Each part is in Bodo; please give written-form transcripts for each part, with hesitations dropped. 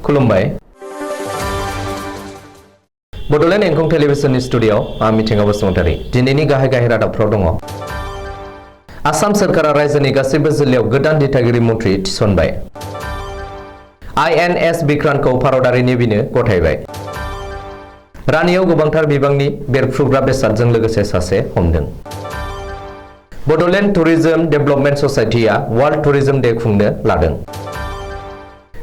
खुलुमबाय बड'लेण्ड इंखं टेलिभिजननि स्टुडिय'आव आं मिथिंगा बसुमतारी दिनैनि गाहाय रादाबफ्राव दङ। आसाम सोरखारा रायजोनि गासैबो जिल्लायाव गोदान दिथागिरि मन्थ्रि थिसनबाय। INS बिक्रान्तखौ भारतारि नेभिनो गथायबाय। रानियाव गोबांथार बिबांनि बेरफ्रुग्रा बेसादजों लोगोसे सासे हमदों। बड'लेण्ड टुरिजम डेभेलपमेन्ट ससाइटिया वर्ल्ड टुरिजम डे खुंनो लादों।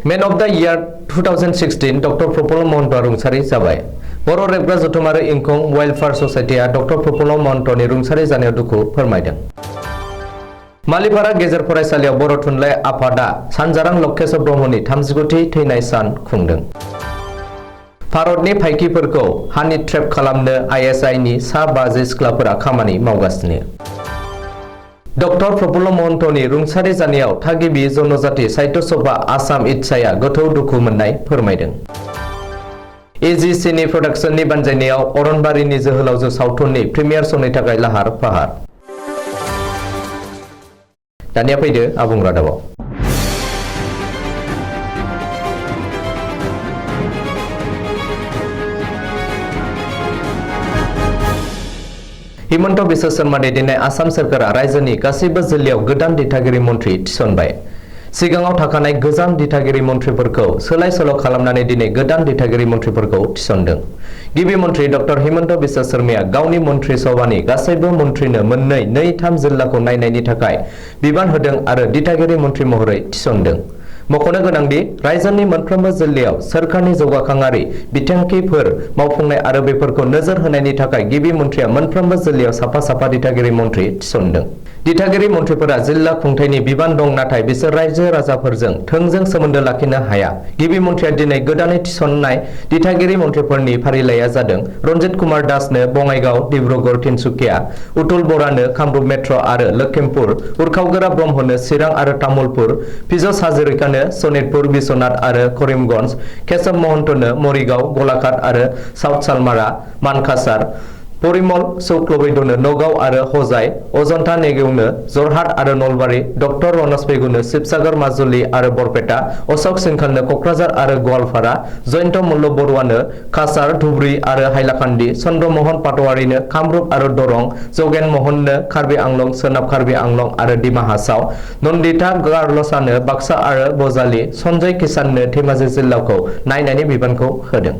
Man of the year 2016 doctor Prafulla महन्तआ रुंसारि जाबाय। बर' रेबग्रा जथुम आरो इंखं वेलफेयार ससाइटिया डक्टर प्रफुल्ल महन्तनि रुंसारि जानायाव दुखु फोरमायदों। मालिपारा गेजेर फरायसालियाव बर' थुनलाइ आफादा सानजारां लकेश्वर ब्रह्मनि 39थि थैनाय सान खुंदों। भारतनि फायखिफोरखौ हानि ट्रेप खालामनो ISI नि सा 50 सिख्लाफोरा खामानि मावगासिनो। डक्टर प्रफुल्ल महन्तनि रुंसारि जानायाव थागिबि जनजाति साहित्य सभा आसाम इटसाया गोथौ दुखु मोननाय फोरमायदों। AGC नि प्रडाक्शननि बानजायनायाव अरनबारिनि जोहोलावजो सावथुननि प्रिमियार श'नि थाखाय लाहार फाहार। दानिया फैदो आबुं रादाबाव। हिमन्त बिश्व शर्मा दैदेननाय आसाम सोरखारा रायजोनि गासैबो जिल्लायाव गोदान दिथागिरि मन्थ्रि थिसनबाय। सिगाङाव थाखानाय गोजाम दिथागिरि मन्थ्रिफोरखौ सोलाय सोल' खालामनानै दिनै गोदान दिथागिरि मन्थ्रिफोरखौ थिसनदों। गिबि मन्थ्रि डक्टर हिमन्त बिश्व शर्माया गावनि मन्थ्रि सभानि गासैबो मन्थ्रिनो मोननै 2-3 जिल्लाखौ नायनायनि थाखाय बिबान होदों आरो दिथागिरि मन्थ्रि महरै थिसनदों। मख'नो गोनांदि रायजोनि मोनफ्रोमबो जिल्लायाव सोरखारनि जौगाखांआरि बिथांखिफोर मावफुंनाय आरो बेफोरखौ नोजोर होनायनि थाखाय गिबि मन्थ्रिया मोनफ्रोमबो जिल्लायाव साफा दिथागिरि मन्थ्रि थिसनदों। दिथागिरि मन्थ्रिफोरा जिल्ला खुंथायनि बिबान दं, नाथाय बिसोर रायजो राजाफोरजों थोंजों सोमोन्दो लाखिनो हाया। गिबि मन्थ्रिया दिनै गोदानै थिसननाय दिथागिरि मन्थ्रिफोरनि फारिलाइया जादों रन्जित कुमार दासनो बङाइगाव, डिब्रुगड़, तिनसुकिया, उतुल बरानो कामरुप मेट्र आरो लखिमपुर, उरखावगोरा ब्रह्मनो चिरां आरो तामुलपुर, फिजस हाजरिकानो सनितपुर, बिश्वनाथ आरो करिमगन्ज, केशव महन्तनो मरिगाव, गलाघाट आरो साउथ सालमारा, मानकासार, परिमल शुक्लबैद्यनो नगाव आरो हजाय, अजन्ता नेगेवनो जरहाट आरो नलबारि, डक्टर रनज पेगुनो शिबसागर, माजुलि आरो बरपेटा, अशोक सिंखालनो क'क्राझार आरो गवालपारा, जयन्त मल्ल बरुवानो काछार, धुबरी आरो हाइलाकान्दि, चन्द्रमोहन पाटवारिनो कामरुप आरो दरं, जगेन महननो कार्बि आंलं, सोनाब कार्बि आंलं आरो डिमा हासाव, नन्दिता गार्लसानो बाक्सा आरो बजालि, सन्जय किसाननो धेमाजि जिल्लाखौ नायनायनि बिबानखौ होदों।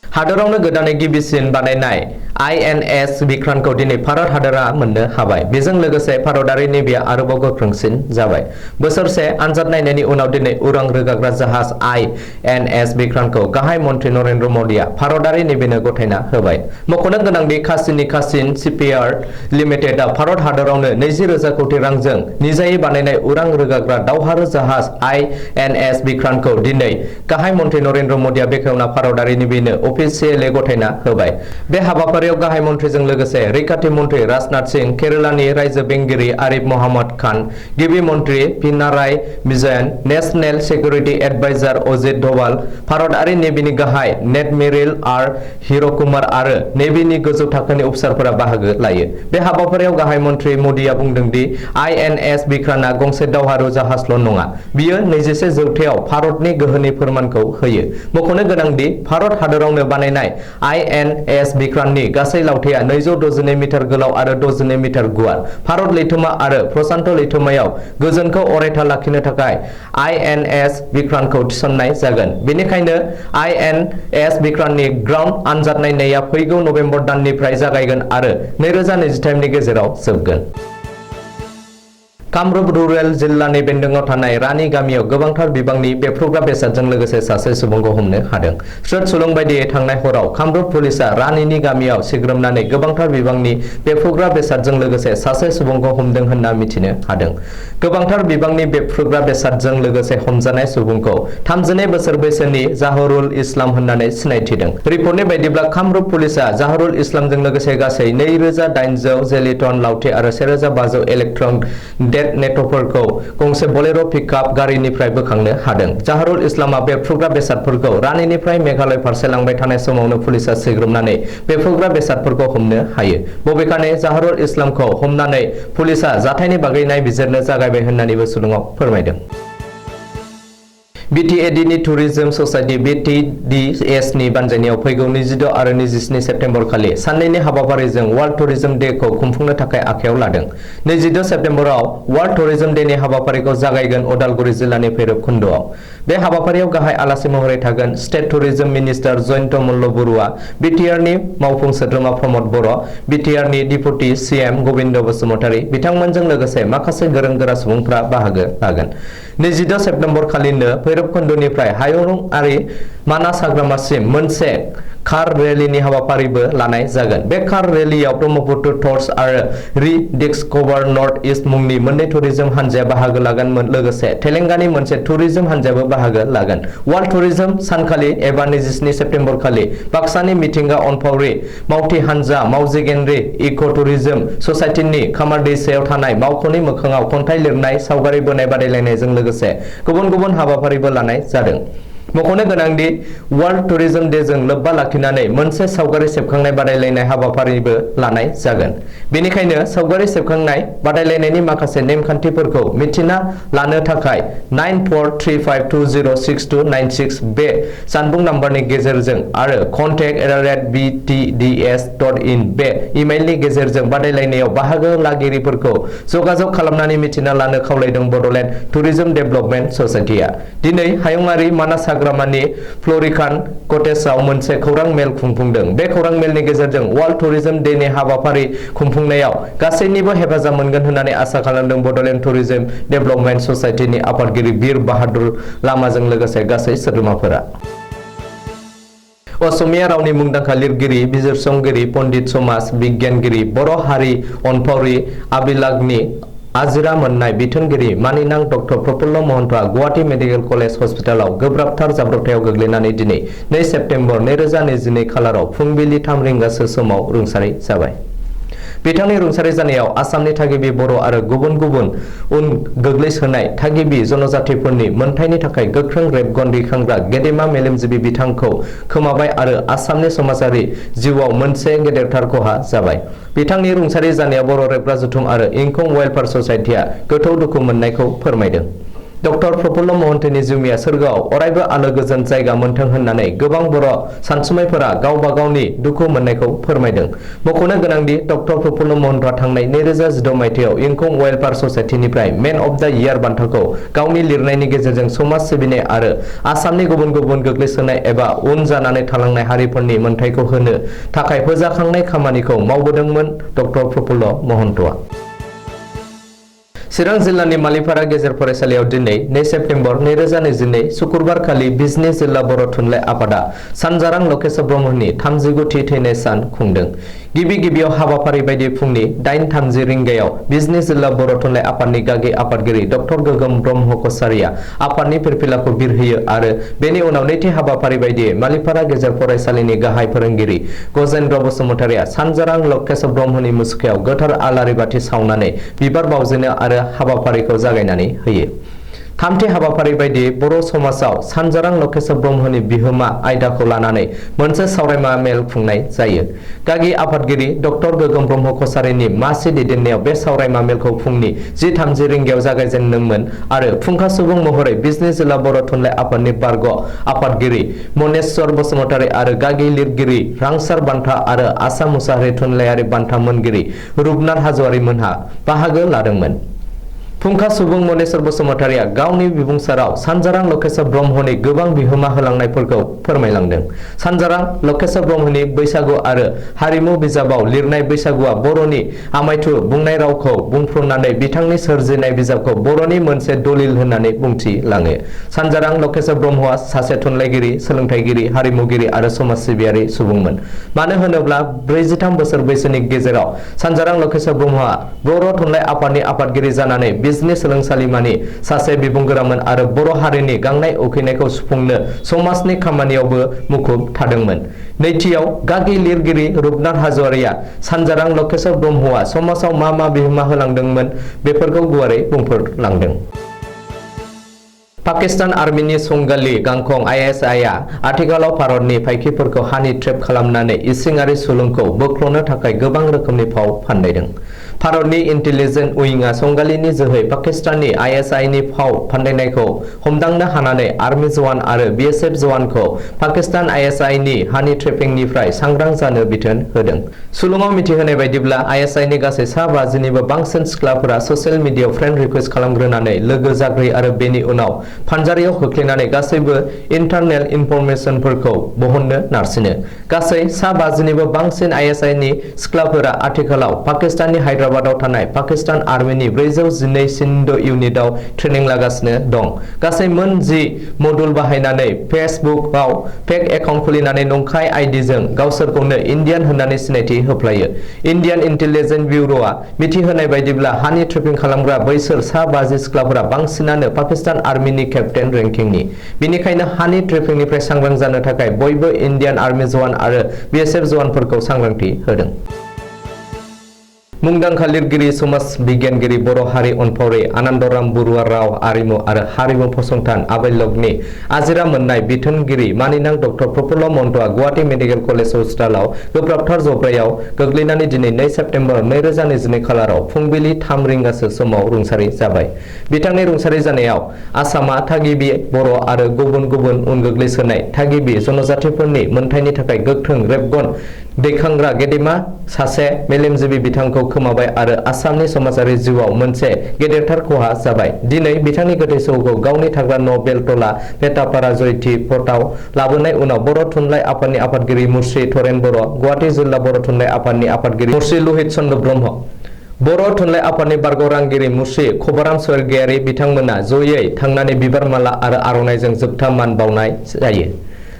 हादोरावनो गोदानै गिबिसिन बानायनाय INS बिक्रान्तखौ दिनै भारत हादरा मोननो हाबाय। बेजों लोगोसे भारतारि नेभिया आरोबाव गोख्रोंसिन जाबाय। बोसोरसे आनजाद नायनायनि उनाव दिनै उरां रोगाग्रा जाहाज INS बिक्रान्तखौ गाहाय मन्थ्रि नरेन्द्र मदिया भारतारि नेभिनो गथायना होबाय। मख'नो गोनांदि काशीनि काशीन शिपयार्ड लिमिटेडआ भारत हादरावनो 20,000 कोटी रांजों निजायै बानायनाय उरां रोगाग्रा दावहारु जाहाज INS बिक्रान्तखौ दिनै गाहाय मन्थ्रि नरेन्द्र मदिया बेखेवना भारतारि नेभिनो अफिसियेलि गथायना होबाय। बे हाबाफारियाव गाहाय मन्थ्रिजों लोगोसे रैखाथि मन्थ्रि राजनाथ सिंह, केरालानि रायजो बेंगिरि आरिफ मोहम्मद खान, गिबि मन्थ्रि Pinarayi Vijayan, national security adviser Ajit Doval, भारतारि नेभिनि गाहाय एडमिरेल आर हिरकुमार आरो नेभिनि गोजौ थाखोनि अफिसारफोरा बाहागो लायो। बे हाबाफारियाव गाहाय मन्थ्रि मदिया बुंदों दि INS बिक्रान्तआ गंसे दावहारु जाहाजल' नङा, बियो 21 जौथायाव भारतनि गोहोनि फोरमानखौ होयो। मख'नो गोनांदि भारत हादरावनो बानायनाय INS बिक्रान्तनि गासै लावथाया 262 मिटार गोलाव आरो 62 मिटार गुवार। भारत लैथोमा आरो प्रशान्त लैथोमायाव गोजोनखौ अरायथा लाखिनो थाखाय INS बिक्रान्तखौ थिसननाय जागोन। बेनिखायनो INS बिक्रान्तनि ग्राउन्ड आनजाद नायनाया फैगौ नबेम्बर दाननिफ्राय जागायगोन आरो 2023 नि गेजेराव जोबगोन। कामरुप रुरेल जिल्लानि बेन्दोङाव थानाय रानि गामियाव गोबांथार बिबांनि बेफ्रुग्रा बेसादजों लोगोसे सासे सुबुंखौ हमनो हादों। स्रोत सुलुं बायदियै थांनाय हराव कामरुप पुलिसआ रानिनि गामियाव सिग्रोमनानै गोबांथार बिबांनि बेफ्रुग्रा बेसादजों लोगोसे सासे सुबुंखौ हमदों होनना मिथिनो हादों। गोबांथार बिबांनि बेफ्रुग्रा बेसादजों लोगोसे हमजानाय सुबुंखौ 32 बोसोर बैसोनि जाहरुल इस्लाम होननानै सिनायथिदों। रिपर्टनि बायदिब्ला कामरुप पुलिसआ जाहरुल इस्लामजों लोगोसे गासै 2800 जेलिटन लावथि आरो 1500 इलेक्ट्रनिक नेटवर्कफोरखौ गंसे बोलेरो पिकआप गारिनिफ्राय बोखांनो हादों। जाहरुल इस्लामआ बेफ्रुग्रा बेसादफोरखौ रानिनिफ्राय मेघालय फारसे लांबाय थानाय समावनो पुलिसआ सिग्रोमनानै बेफ्रुग्रा बेसादफोरखौ हमनो हायो। बबेखानि जाहरुल इस्लामखौ हमनानै पुलिसआ जाथायनि बागै नायबिजिरनो जागायबाय होननानैबो सुलुङाव फोरमायदों। BTAD नि टुरिज्म ससाइटि BTDS नि बानजायनायाव फैगौ 26 आरो 27 सेप्तेम्बर खालि साननैनि हाबाफारिजों वर्ल्ड टुरिज्म डे खौ खुंफुंनो थाखाय आखायाव लादों। 22 सेप्तेम्बराव वर्ल्ड टुरिज्म डे नि हाबाफारिखौ जागायगोन उदालगुरि जिल्लानि भैरबकुन्दआव। बे हाबाफारियाव गाहाय आलासि महरै थागोन स्टेट टुरिज्म मिनिस्टार जयन्त मल्ल बरुवा, BTR नि मावफुं सोद्रोमा प्रमद बर', BTR नि डिपुटि CM गबिन्द बसुमतारी बिथांमोनजों लोगोसे माखासे गोरों गोरा सुबुंफ्रा बाहागो लागोन। 22 सेप्तेम्बर खालिनो भैरबकुन्दनिफ्राय हायुंआरि मानास हाग्रामासिम मोनसे कार रेलीनि हाबाफारिबो लानाय जागोन। बे कार रेलीयाव ब्रह्मपुत्र टर्स आरो रिडिस्कभार नर्थ इस्ट मुंनि मोननै टुरिज्म हानजाया बाहागो लागोन, लोगोसे तेलेंगानानि मोनसे टुरिज्म हानजायाबो बाहागो लागोन। वर्ल्ड टुरिज्म सानखालि एबा 27 सेप्तेम्बर खालि बाक्सानि मिथिंगा अनफावरि मावथि हानजा मावजि गेन्द्रि इक' टुरिज्म ससाइटिनि खामारदैसायाव थानाय मावख'नि मोखाङाव खन्थाइ लिरनाय, सावगारि बोनाय बादायलायनायजों लोगोसे गुबुन गुबुन हाबाफारिबो लानाय जादों। मख'नो गोनांदि वर्ल्ड टुरिज्म डेजों लोब्बा लाखिनानै मोनसे सावगारि सेबखांनाय बादायलायनाय हाबाफारिबो लानाय जागोन। बेनिखायनो सावगारि सेबखांनाय बादायलायनायनि माखासे नेमखान्थिफोरखौ मिथिना लानो थाखाय 9435206296 बे जानबुं नाम्बारनि गेजेरजों आरो contact@btds.in बे इमेलनि गेजेरजों बादायलायनायाव बाहागो लागिरिफोरखौ जगाजग खालामनानै मिथिना लानो खावलायदों बड'लेण्ड टुरिज्म डेभेलपमेन्ट ससाइटिआ। दिनै हायुंआरि मानास हाग्रामानि फ्ल'रिकान कटेजआव मोनसे खौरां मेल खुंफुंदों। बे खौरां मेलनि गेजेरजों वर्ल्ड टुरिज्म डेनि हाबाफारि खुंफुंनायाव गासैनिबो हेफाजाब मोनगोन होननानै आसा खालामदों बड'लेण्ड टुरिज्म डेभेलपमेन्ट ससाइटिनि आफादगिरि बिर बाहादुर लामाजों लोगोसे गासै सोद्रोमाफोरा। असमिया रावनि मुंदांखा लिरगिरि, बिजिरसंगिरि, पण्डित, समाज बिगियानगिरि, बर' हारि अनफावरि आबिलागनि आजिरा मोननाय बिथोनगिरि मानिनां डक्टर प्रफुल्ल महन्तआ गुवाहाटी मेडिकेल कलेज हस्पिटालाव गोब्राबथार जाब्रबथायाव गोग्लैनानै दिनै 2 सेप्तेम्बर 2022 खालाराव फुंबिलि 3 रिंगासो समाव रुंसारि जाबाय। बिथांनि रुंसारि जानायाव आसामनि थागिबि बर' आरो गुबुन गुबुन उन गोग्लैसोनाय थागिबि जनजातिफोरनि मोनथायनि थाखाय गोख्रों रेबगन दैखांग्रा गेदेमा मेलेमजिबि बिथांखौ खोमाबाय आरो आसामनि समाजारि जिउआव मोनसे गेदेरथार खहा जाबाय। बिथांनि रुंसारि जानायाव बर' रेबग्रा जथुम आरो इंखं वेलफेयार ससाइटिआ गोथौ दुखु मोननायखौ फोरमायदों। डक्टर प्रफुल्ल महन्तनि जिउमाया सोरगोआव अरायबो आलो गोजोन जायगा मोनथों होननानै गोबां बर' सानसुमैफोरा गावबा गावनि दुखु मोननायखौ फोरमायदों। मख'नो गोनांदि डक्टर प्रफुल्ल महन्तआ थांनाय 2016 मायथाइयाव इंखं welfare ससाइटिनिफ्राय main of the year बान्थाखौ गावनि लिरनायनि गेजेरजों समाज सिबिनाय आरो आसामनि गुबुन गुबुन गोग्लैसोनाय एबा उन जानानै थालांनाय हारिफोरनि मोनथायखौ होनो थाखाय फोजाखांनाय खामानिखौ मावबोदोंमोन डक्टर प्रफुल्ल महन्तआ। चिरां जिल्लानि मालिपारा गेजेर फरायसालियाव दिनै 2 सेप्तेम्बर 2022 शुक्रबार खालि बिजनी जिल्ला बर' थुनलाइ आफादा सानजारां लकेश्वर ब्रह्मनि 39थि थैनाय सान खुंदों। गिबियाव हाबाफारि बायदि फुंनि 8:30 रिंगायाव बिजनी जिल्ला बर' थुनलाइ आफादनि गागि आफादगिरि डक्टर गोगोम ब्रह्म कछारिया आफादनि फिरफिलाखौ बिरहोयो आरो बेनि उनाव नैथि हाबाफारि बायदियै मालिपारा गेजेर फरायसालिनि गाहाय फोरोंगिरि गजेन्द्र बसुमतारिया सानजारां लकेश्वर ब्रह्मनि मुसुखायाव गोथार आलारि बाथि सावनानै बिबार बावजेनो आरो हाबाफारिखौ जागायनानै होयो। थामथि हाबाफारि बायदि बर' समाजाव सानजारां लकेश्वर ब्रह्मनि बिहोमा आयदाखौ लानानै मोनसे सावरायमा मेल खुंनाय जायो। गागि आफादगिरि डक्टर गोगोम ब्रह्म कछारिनि मासि दैदेननायाव बे सावरायमा मेलखौ फुंनि 10:30 रिंगायाव जागायजेनदोंमोन आरो फुंखा सुबुं महरै बिजनी जिल्ला बर' थुनलाइ आफादनि बारग' आफादगिरि मनेश्वर बसुमतारी आरो गागि लिरगिरि रांसार बान्था आरो आसाम मुसाहारि थुनलाइयारि बान्था मोनगिरि रुपनाथ हाज'वारि मोनहा बाहागो लादोंमोन। फुंखा सुबुं मनेश्वर बसुमतारिया गावनि बिबुंसाराव सानजारां लकेश्वर ब्रह्मनि गोबां बिहोमा होलांनायफोरखौ फोरमायलांदों। सानजारां लकेश्वर ब्रह्मनि बैसागु आरो हारिमु बिजाबाव लिरनाय बैसागुआ बर'नि आमायथु बुंनाय रावखौ बुंफ्रुनानै बिथांनि सोरजिनाय बिजाबखौ बर'नि मोनसे दलिल होननानै बुंथिलाङो। सानजारां लकेश्वर ब्रह्मआ सासे थुनलाइगिरि, सोलोंथाइगिरि, हारिमुगिरि आरो समाज सिबियारि सुबुंमोन। मानो होनोब्ला 43 बोसोर बैसोनि गेजेराव सानजारां लकेश्वर ब्रह्मआ बर' थुनलाइ आफादनि आफादगिरि जानानै बिजनी सोलोंसालिमानि सासे बिबुंगोरामोन आरो बर' हारिनि गांनाय उखैनायखौ सुफुंनो समाजनि खामानियावबो मुखुब थादोंमोन। नैथियाव गागि लिरगिरि रुपनाथ हाज'वारिया सानजारां लकेश्वर ब्रह्मआ समाजाव मा बिहोमा होलांदोंमोन बेफोरखौ गुवारै बुंफोरलांदों। पाकिस्तान आर्मिनि संगालि गांखं ISI आ आथिखालाव भारतनि फायखिफोरखौ हानि ट्रेप खालामनानै इसिङारि सुलुंखौ बोख्ल'नो थाखाय गोबां रोखोमनि फाव फान्दायदों। भारतनि इन्टेलिजेन्स उइंआ संगालिनि जोहै पाकिस्ताननि ISI-नि फाव फान्दायनायखौ हमदांनो हानानै आर्मि जवान आरो BSF जवानखौ पाकिस्तान ISI-नि हानि ट्रेपिंनिफ्राय सांग्रां जानो बिथोन होदों। सुलुङाव मिथिहोनाय बायदिब्ला ISI-नि गासै 50निबो बांसिन सिख्लाफोरा ससियेल मिडियायाव फ्रेन्ड रिक्वेस्ट खालामग्रोनानै लोगो जाग्रोयो आरो बेनि उनाव फानजारियाव खोख्लैनानै गासैबो इन्टारनेल इनफरमेशनफोरखौ बहननो नारसिनो। गासै 50निबो बांसिन ISI-नि सिख्लाफोरा आथिखालाव पाकिस्ताननि हायद्राबादाव थानाय पाकिस्तान आर्मिनि 412 सिन्ध इउनिटआव ट्रेनिं लागासिनो दं। गासै मोन 10 मडुल बाहायनानै फेसबुकआव फेक एकाउन्ट खुलिनानै नंखाय आइडिजों गावसोरखौनो इन्डियान होननानै सिनायथि होफ्लायो। इन्डियान इन्टेलिजेन्स ब्युर'आ मिथिहोनाय बायदिब्ला हानि ट्रेपिं खालामग्रा बैसोर 50 सिख्लाफोरा बांसिनानो पाकिस्तान आर्मिनि केप्टेन रेंकिंनि। बेनिखायनो हानि ट्रेपिंनिफ्राय सांग्रां जानो थाखाय बयबो इन्डियान आर्मि जवान आरो BSF जवानफोरखौ सांग्रांथि होदों। मुंदांखा लिरगिरि समाज बिगियानगिरि बर' हारि अनफावरि आनन्दराम बरुवा राव आरिमु आरो हारिमु फसंथान आबायलगनि आजिरा मोननाय बिथोनगिरि मानिनां डक्टर प्रफुल्ल महन्तआ गुवाहाटी मेडिकेल कलेज हस्पिटालाव गोब्राबथार जब्रायाव गोग्लैनानै दिनै 2 सेप्तेम्बर 2022 खालाराव फुंबिलि 3 रिंगासो समाव रुंसारि जाबाय। बिथांनि रुंसारि जानायाव आसामा थागिबि बर' आरो गुबुन गुबुन उन गोग्लैसोनाय थागिबि जनजातिफोरनि मोनथायनि थाखाय गोख्रों रेबगन दैखांग्रा गेदेमा सासे मेलेमजिबि बिथांखौ खोमाबाय आरो आसामनि समाजारि जिउआव मोनसे गेदेरथार खहा जाबाय। दिनै बिथांनि गोथै सह'खौ गावनि थाग्रा न' बेलतला पेटापारा जयथि फटआव लाबोनाय उनाव बर' थुनलाइ आफादनि आफादगिरि मुस्रि थरेन बर', गुवाहाटी जिल्ला बर' थुनलाइ आफादनि आफादगिरि मुस्रि लहित चन्द्र ब्रह्म, बर' थुनलाइ आफादनि बारग'रांगिरि मुस्रि खबाराम स्वर्गियारि बिथांमोना जयै थांनानै बिबार माला आरो आर'नाइजों जोबथा मान बावनाय जायो।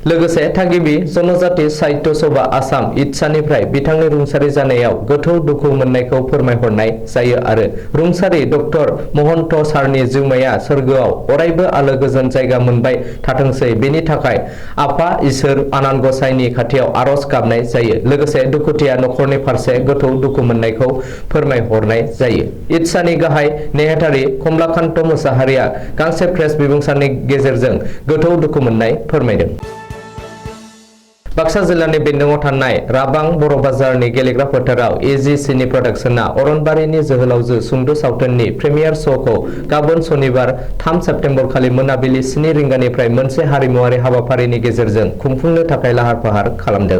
लोगोसे थागिबि जनजाति साहित्य सभा आसाम इटसानिफ्राय बिथांनि रुंसारि जानायाव गोथौ दुखु मोननायखौ फोरमायहरनाय जायो आरो रुंसारि डक्टर महन्त सारनि जिउमाया सोरगोआव अरायबो आलो गोजोन जायगा मोनबाय थाथोंसै बेनि थाखाय आफा इसोर आनान गसाइनि खाथियाव आरज गाबनाय जायो। लोगोसे दुखुथिया नखरनि फारसे गोथौ दुखु मोननायखौ फोरमायहरनाय जायो। इटसानि गाहाय नेहाथारि कमलाकान्त मुसाहारिया गांसे प्रेस बिबुंसारनि गेजेरजों गोथौ दुखु मोननाय फोरमायदों। बाक्सा जिल्लानि बेन्दोङाव थानाय राबां बर' बाजारनि गेलेग्रा फोथाराव AGCनि प्रडाक्शना अरनबारिनि जोहोलावजो सुंद' सावथुननि प्रिमियार श'खौ गाबोन सनिबार 3 सेप्तेम्बर खालि मोनाबिलि 7 रिंगानिफ्राय मोनसे हारिमुआरि हाबाफारिनि गेजेरजों खुंफुंनो थाखाय लाहार फाहार खालामदों।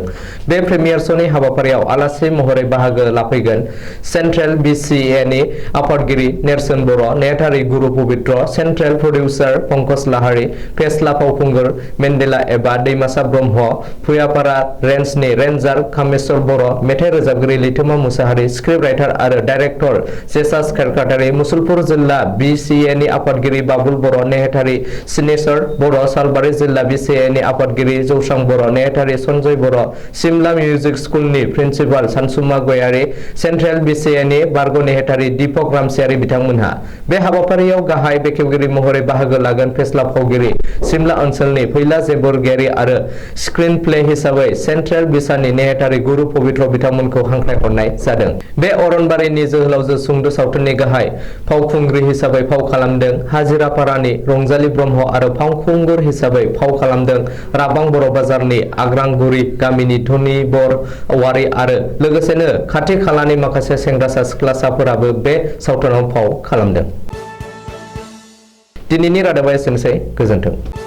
बे प्रिमियार श'नि हाबाफारियाव आलासि महरै बाहागो लाफैगोन सेन्ट्रेल BCAनि आफादगिरि नेरसोन बर', नेहाथारि गुरु पबित्र, सेन्ट्रेल प्रडिउसार पंकज लाहारी, फेस्ला फावखुंगुर मेन्डेला एबा दैमासा ब्रह्म, भुयापारा रेन्जनि रेन्जार कामेश्वर बर', मेथाइ रोजाबगिरि लैथोमा मुसाहारि, स्क्रिप्ट राइटार आरो डाइरेक्टर जेसास खेरखातारि, मुसलपुर जिल्ला BCAनि आफादगिरि बाबुल बर', नेहाथारि सिनेश्वर बर', सालबारि जिल्ला BCAनि आफादगिरि जौस्रां बर', नेहाथारि सन्जय बर', सिमला मिउजिक स्कुलनि प्रिन्सिपाल सानसुमा गयारि, सेन्ट्रेल BCAनि बारग' नेहाथारि दीपक रामसियारि बिथांमोनहा। बे हाबाफारियाव गाहाय बेखेवगिरि महरै बाहागो लागोन फेस्ला फावगिरि सिमला ओनसोलनि फैला जेबरगियारि आरो स्क्रिन प्ले हिसाबै सेन्ट्रेल बिसानि नेहाथारि गुरु पबित्र बिथांमोनखौ हांख्रायहरनाय जादों। बे अरनबारिनि जोहोलावजो सुंद' सावथुननि गाहाय फावखुंग्रि हिसाबै फाव खालामदों हाजिरापारानि रंजालि ब्रह्म आरो फावखुंगुर हिसाबै फाव खालामदों राबां बर' बाजारनि आग्रांगुरि गामिनि धनि बर औवारि आरो लोगोसेनो खाथि खालानि माखासे सेंग्रासा सिख्लासाफोराबो बे सावथुनाव फाव खालामदों। दिनैनि रादाबा एसेनोसै, गोजोन्थों।